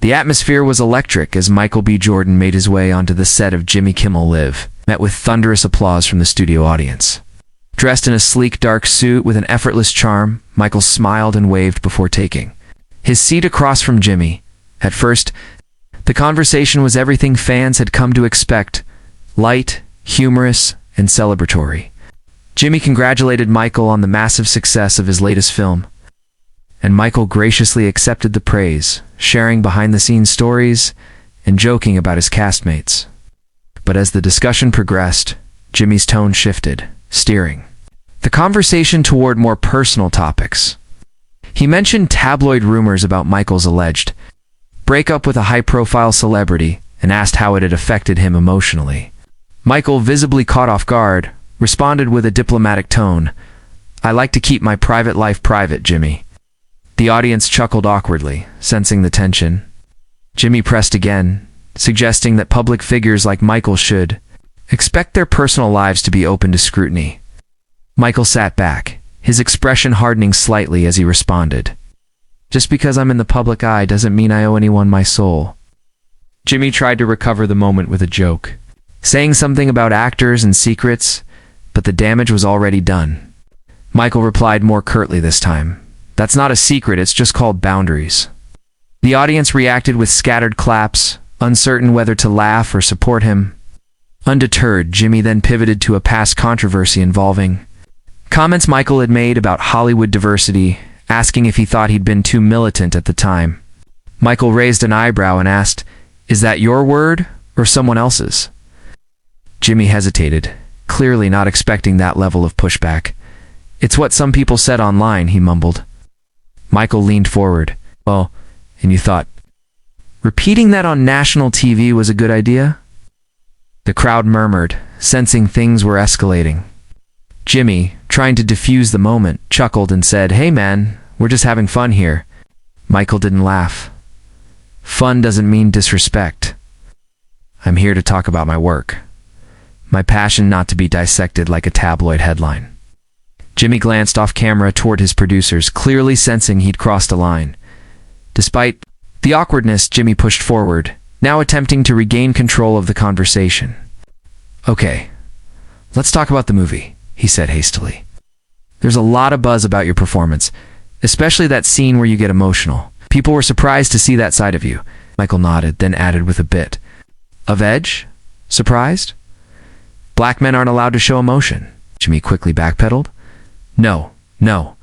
The atmosphere was electric as Michael B. Jordan made his way onto the set of Jimmy Kimmel Live, met with thunderous applause from the studio audience. Dressed in a sleek dark suit with an effortless charm, Michael smiled and waved before taking his seat across from Jimmy. At first, the conversation was everything fans had come to expect: light, humorous, and celebratory. Jimmy congratulated Michael on the massive success of his latest film, and Michael graciously accepted the praise, sharing behind-the-scenes stories and joking about his castmates. But as the discussion progressed, Jimmy's tone shifted, steering the conversation toward more personal topics. He mentioned tabloid rumors about Michael's alleged breakup with a high-profile celebrity and asked how it had affected him emotionally. Michael, visibly caught off guard, responded with a diplomatic tone, "I like to keep my private life private, Jimmy." The audience chuckled awkwardly, sensing the tension. Jimmy pressed again, suggesting that public figures like Michael should expect their personal lives to be open to scrutiny. Michael sat back, his expression hardening slightly as he responded, "Just because I'm in the public eye doesn't mean I owe anyone my soul." Jimmy tried to recover the moment with a joke, saying something about actors and secrets, but the damage was already done. Michael replied more curtly this time, "That's not a secret, it's just called boundaries." The audience reacted with scattered claps, uncertain whether to laugh or support him. Undeterred, Jimmy then pivoted to a past controversy involving comments Michael had made about Hollywood diversity, asking if he thought he'd been too militant at the time. Michael raised an eyebrow and asked, "Is that your word or someone else's?" Jimmy hesitated, clearly not expecting that level of pushback. "It's what some people said online," he mumbled. Michael leaned forward. "Well, and you thought repeating that on national TV was a good idea?" The crowd murmured, sensing things were escalating. Jimmy, trying to defuse the moment, chuckled and said, "Hey man, we're just having fun here." Michael didn't laugh. "Fun doesn't mean disrespect. I'm here to talk about my work. My passion not to be dissected like a tabloid headline." Jimmy glanced off camera toward his producers, clearly sensing he'd crossed a line. Despite the awkwardness, Jimmy pushed forward, now attempting to regain control of the conversation. "Okay, let's talk about the movie," he said hastily. "There's a lot of buzz about your performance, especially that scene where you get emotional. People were surprised to see that side of you." Michael nodded, then added with a bit of edge, "Surprised? Black men aren't allowed to show emotion." Jimmy quickly backpedaled. No.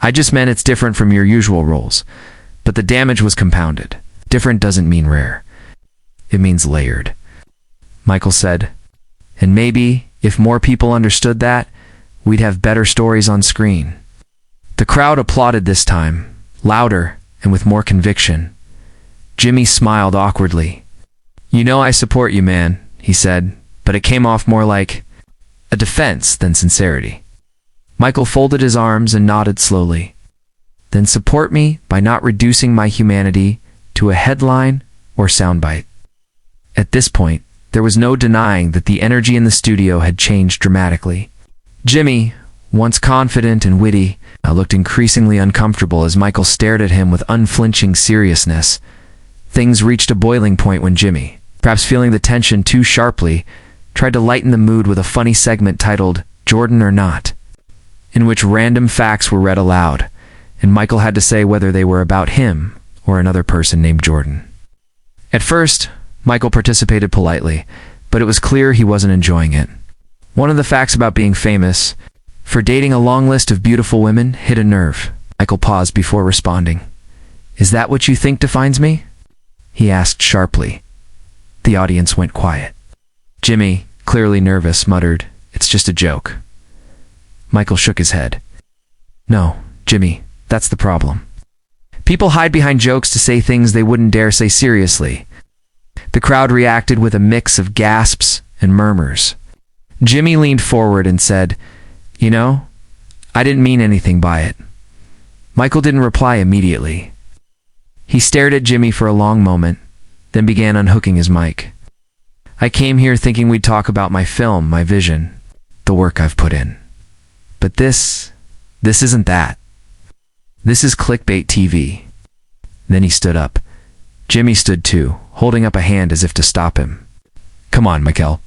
I just meant it's different from your usual roles. But the damage was compounded. Different doesn't mean rare. It means layered," Michael said. "And maybe, if more people understood that, we'd have better stories on screen." The crowd applauded this time, louder and with more conviction. Jimmy smiled awkwardly. "You know I support you, man," he said, but it came off more like a defense than sincerity. Michael folded his arms and nodded slowly. "Then support me by not reducing my humanity to a headline or soundbite." At this point, there was no denying that the energy in the studio had changed dramatically. Jimmy, once confident and witty, looked increasingly uncomfortable as Michael stared at him with unflinching seriousness. Things reached a boiling point when Jimmy, perhaps feeling the tension too sharply, tried to lighten the mood with a funny segment titled "Jordan or Not," in which random facts were read aloud, and Michael had to say whether they were about him or another person named Jordan. At first, Michael participated politely, but it was clear he wasn't enjoying it. One of the facts about being famous for dating a long list of beautiful women hit a nerve. Michael paused before responding. "Is that what you think defines me?" he asked sharply. The audience went quiet. Jimmy, clearly nervous, muttered, "It's just a joke." Michael shook his head. "No, Jimmy, that's the problem. People hide behind jokes to say things they wouldn't dare say seriously." The crowd reacted with a mix of gasps and murmurs. Jimmy leaned forward and said, "You know, I didn't mean anything by it." Michael didn't reply immediately. He stared at Jimmy for a long moment, then began unhooking his mic. "I came here thinking we'd talk about my film, my vision, the work I've put in. But this isn't that. This is clickbait TV." Then he stood up. Jimmy stood too, holding up a hand as if to stop him. "Come on, Michael.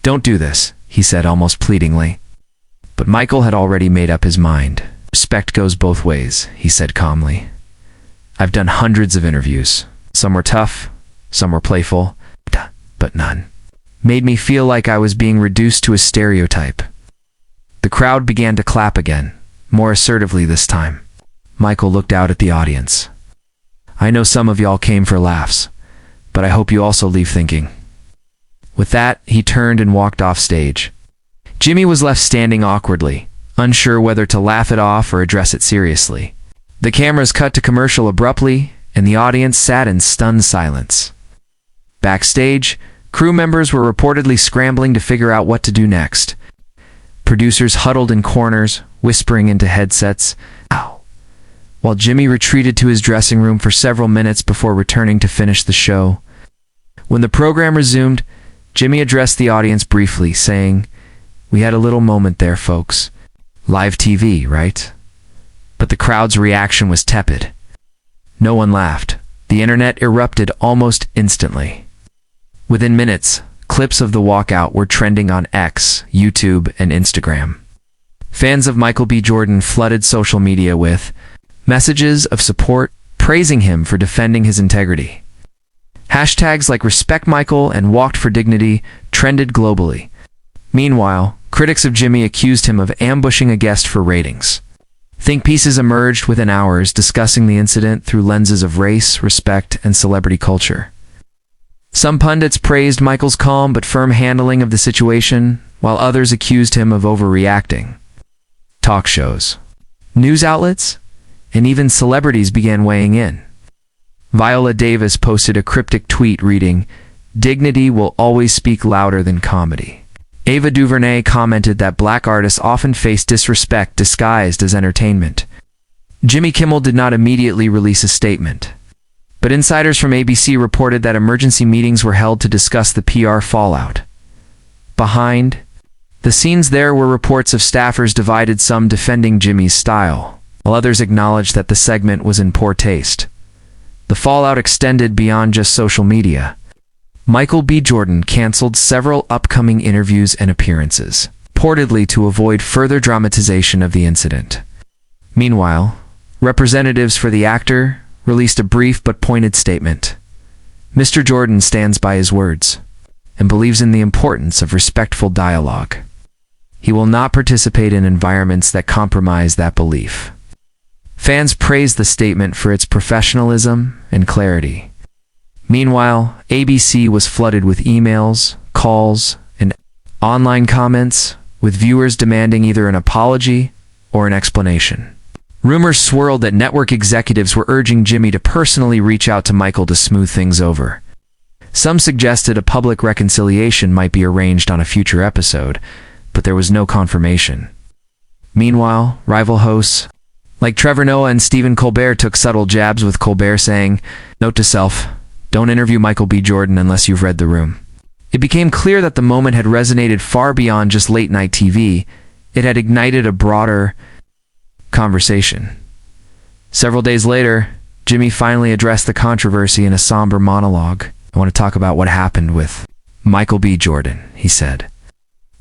Don't do this," he said almost pleadingly. But Michael had already made up his mind. "Respect goes both ways," he said calmly. "I've done hundreds of interviews. Some were tough, some were playful, but none made me feel like I was being reduced to a stereotype." The crowd began to clap again, more assertively this time. Michael looked out at the audience. "I know some of y'all came for laughs, but I hope you also leave thinking." With that, he turned and walked off stage. Jimmy was left standing awkwardly, unsure whether to laugh it off or address it seriously. The cameras cut to commercial abruptly, and the audience sat in stunned silence. Backstage, crew members were reportedly scrambling to figure out what to do next. Producers huddled in corners, whispering into headsets, "Ow," while Jimmy retreated to his dressing room for several minutes before returning to finish the show. When the program resumed, Jimmy addressed the audience briefly, saying, "We had a little moment there, folks. Live TV, right?" But the crowd's reaction was tepid. No one laughed. The internet erupted almost instantly. Within minutes, clips of the walkout were trending on X, YouTube, and Instagram. Fans of Michael B. Jordan flooded social media with messages of support, praising him for defending his integrity. Hashtags like Respect Michael and Walked for Dignity trended globally. Meanwhile, critics of Jimmy accused him of ambushing a guest for ratings. Think pieces emerged within hours discussing the incident through lenses of race, respect, and celebrity culture. Some pundits praised Michael's calm but firm handling of the situation, while others accused him of overreacting. Talk shows, news outlets, and even celebrities began weighing in. Viola Davis posted a cryptic tweet reading, "Dignity will always speak louder than comedy." Ava DuVernay commented that black artists often face disrespect disguised as entertainment. Jimmy Kimmel did not immediately release a statement, but insiders from ABC reported that emergency meetings were held to discuss the PR fallout. Behind the scenes there were reports of staffers divided, some defending Jimmy's style, while others acknowledged that the segment was in poor taste. The fallout extended beyond just social media. Michael B. Jordan canceled several upcoming interviews and appearances, purportedly to avoid further dramatization of the incident. Meanwhile, representatives for the actor released a brief but pointed statement. Mr. Jordan stands by his words and believes in the importance of respectful dialogue. He will not participate in environments that compromise that belief. Fans praised the statement for its professionalism and clarity. Meanwhile, ABC was flooded with emails, calls, and online comments, with viewers demanding either an apology or an explanation. Rumors swirled that network executives were urging Jimmy to personally reach out to Michael to smooth things over. Some suggested a public reconciliation might be arranged on a future episode, but there was no confirmation. Meanwhile, rival hosts like Trevor Noah and Stephen Colbert took subtle jabs, with Colbert saying, "Note to self, don't interview Michael B. Jordan unless you've read the room." It became clear that the moment had resonated far beyond just late-night TV. It had ignited a broader conversation. Several days later, Jimmy finally addressed the controversy in a somber monologue. "I want to talk about what happened with Michael B. Jordan," he said.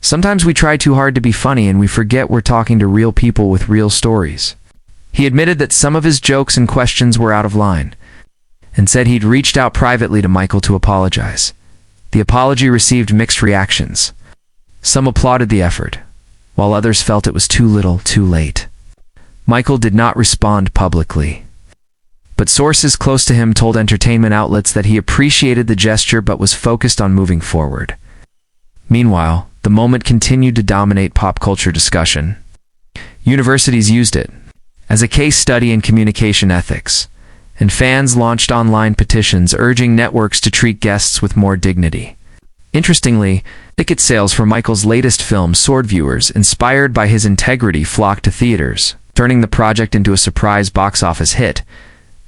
"Sometimes we try too hard to be funny and we forget we're talking to real people with real stories." He admitted that some of his jokes and questions were out of line, and said he'd reached out privately to Michael to apologize. The apology received mixed reactions. Some applauded the effort, while others felt it was too little, too late. Michael did not respond publicly, but sources close to him told entertainment outlets that he appreciated the gesture but was focused on moving forward. Meanwhile, the moment continued to dominate pop culture discussion. Universities used it as a case study in communication ethics, and fans launched online petitions urging networks to treat guests with more dignity. Interestingly, ticket sales for Michael's latest film soared. Viewers inspired by his integrity flocked to theaters, turning the project into a surprise box office hit.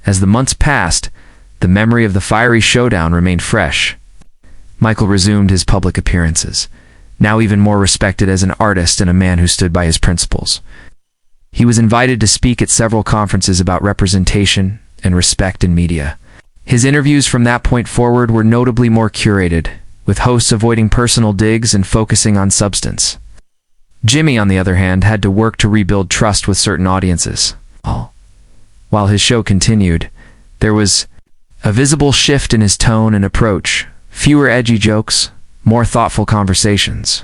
As the months passed, the memory of the fiery showdown remained fresh. Michael resumed his public appearances, now even more respected as an artist and a man who stood by his principles. He was invited to speak at several conferences about representation and respect in media. His interviews from that point forward were notably more curated, with hosts avoiding personal digs and focusing on substance. Jimmy, on the other hand, had to work to rebuild trust with certain audiences. While his show continued, there was a visible shift in his tone and approach, fewer edgy jokes, more thoughtful conversations.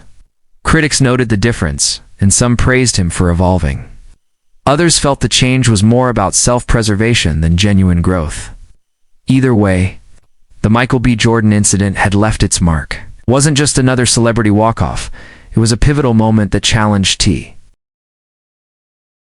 Critics noted the difference, and some praised him for evolving. Others felt the change was more about self-preservation than genuine growth. Either way, the Michael B. Jordan incident had left its mark. It wasn't just another celebrity walk-off. It was a pivotal moment that challenged T.